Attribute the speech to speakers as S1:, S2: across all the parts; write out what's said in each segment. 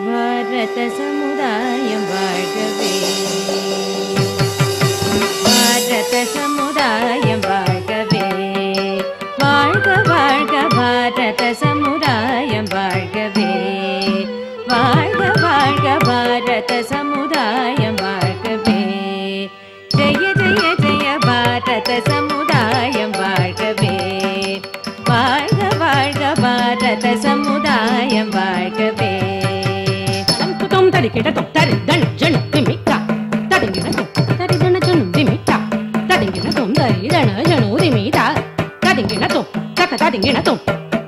S1: பாரத சமுதாயம் வாழ்கவே, பாரத சமுதாயம் வாழ்கவே, வாழ்க வாழ்க பாரத சமுதாயம் வாழ்கவே, வாழ்க வாழ்க பாரத சமுதாயம் வாழ்கவே, ஜெய ஜெய ஜெய பாரத சமுதாயம் வாழ்கவே, வாழ்க வாழ்க பாரத சமுதாயம் வாழ்கவே. தம் தரிக்கிடத்தும் தரிதன ஜனு திமிட்டா தடிங்கிடத்தும் தரிதன ஜனு திமிட்டா தடிங்கிடத்தும் தரிதன ஜனு திமிட்டா தடிங்கிடத்தும் தக்க தடிங்கிடத்தும்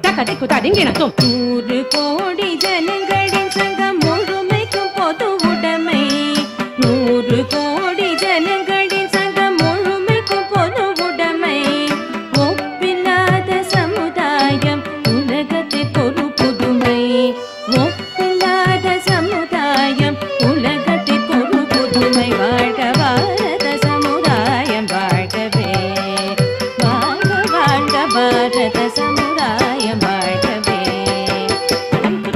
S1: தக்க திக்கு தடிங்கிடத்தும் 100 கோடி ஜனங்களின் சங்கம் முழுமைக்கும் பொது உடைமை, 100 கோடி ஜனங்களின் சங்கம் முழுமைக்கும் பொது உடைமை, ஒப்பில்லாத சமுதாயம் உலகத்தில் ஒரு புதுமை, ஒப்பில்லாத சமுதாயம் உலகத்தில் ஒரு புதுமை, வாழ்க பாரத சமுதாயம் வாழ்கவே, வாழ்க வாழ்க பாரத சமுதாயம் வாழ்கவே.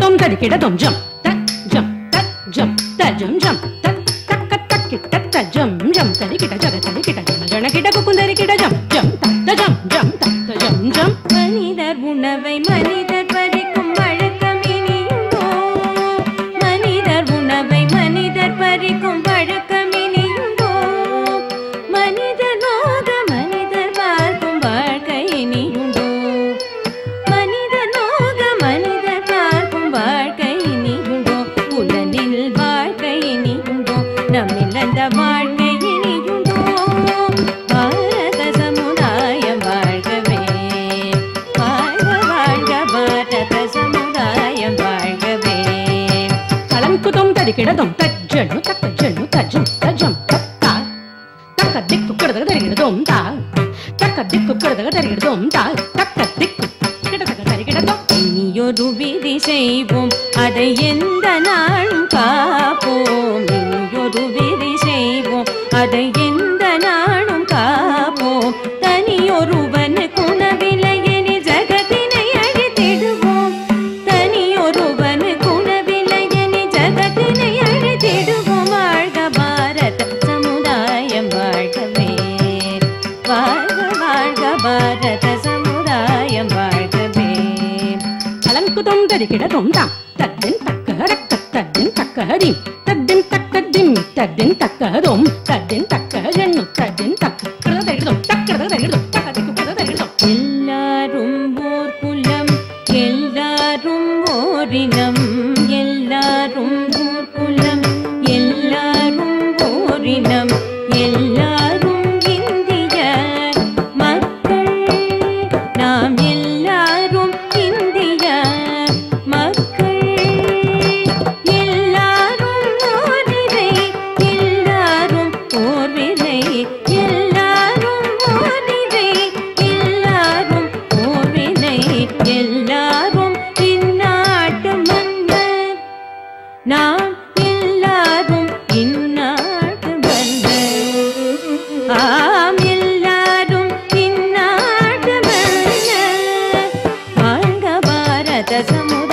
S1: தும் தரிக்கிட தும் ஜம் தக் ஜம் தக் ஜம் த ஜம் ஜம் தக் தக்க தக்கி தக்க ஜம் ஜம் தரிக்கிட ஜக தரிக்கிட ஜன ஜனகிட குக்குந்தரிக்கிட ஜம் ஜம் தத்த ஜம் ஜம் தத்த ஜம் ஜம். மனிதர் உணவை மனிதர் பறிக்கும் வழக்கம் இனியுண்டோ, மனிதர் உணவை மனிதர் பறிக்கும் வழக்கம் இனியுண்டோ, மனிதர் நோக மனிதர் பார்க்கும் வாழ்க்கை இனியுண்டோ, மனிதர் நோக மனிதர் பார்க்கும் வாழ்க்கை இனியுண்டோ, உலகில் வாழ்க்கை இனியுண்டோ, நம்மில் அந்த வாழ்க்கை இனியுண்டோ, பாரத சமுதாயம் வாழ்கவே, வாழ்க வாழ்க பாரத சமுதாயம் வாழ்கவே. கலங்குதும் தரிக்கிடதும் தஜ்ஜனு தக்க ஜனு தஜம் தஜம் தத்தா தக்க திக்கு கிடதக தரிக்கிடதும் தா தக்க திக்கு கிடதக தரிக்கிடதும் தா தக்க திக்கு கிடதக தரிக்கிடதும். இனியொரு விதி செய்வோம் அதை எந்த நாளும் காப்போம், இனியொரு விதி செய்வோம் அதை எந்த நாளும் காப்போம், தனியொருவனு குணவிலையெனி ஜகத்தினை அழித்திடுவோம், தனியொருவனு குணவிலையெனி ஜகத்தினை அழித்திடுவோம், வாழ்க பாரத சமுதாயம் வாழ்கவே, வாழ்க வாழ்க பாரத சமுதாயம் வாழ்கவே. அலங்குதும் தரிக்கிடதும் தாம் தத்தின் தக்க ரக்க தத்தின் தக்க ஹரிம் தத்தின் தக்க திம் தத்தின் தக்க ஹதும் தத்தின் தக்க ஜன்னு தத்தின் தக்க கிருதரிகிடும் தக்கிரதரிகிடும் தக்க திக்கு கிருதரிகிடும். எல்லாரும் ஓர் குலம் எல்லாரும் ஓரினம், எல்லாரும் ஓர் குலம் எல்லாரும் ஓரினம், எல்லாரும் இந்திய மக்கள், நாம் எல்லாரும் இந்திய மக்கள், எல்லாரும் ஓரிரை எல்லாரும் ஓர்விரை, எல்லாரும் ஓரிரை எல்லாரும் ஓர்விரை, எல்லாரும் இந்நாட்டு மன்னர், நாம் எல்லாரும் இந்நாட்டு மன்னர், ஆம் எல்லாரும் இந்நாட்டு மன்னர், வாழ்க பாரத சமூக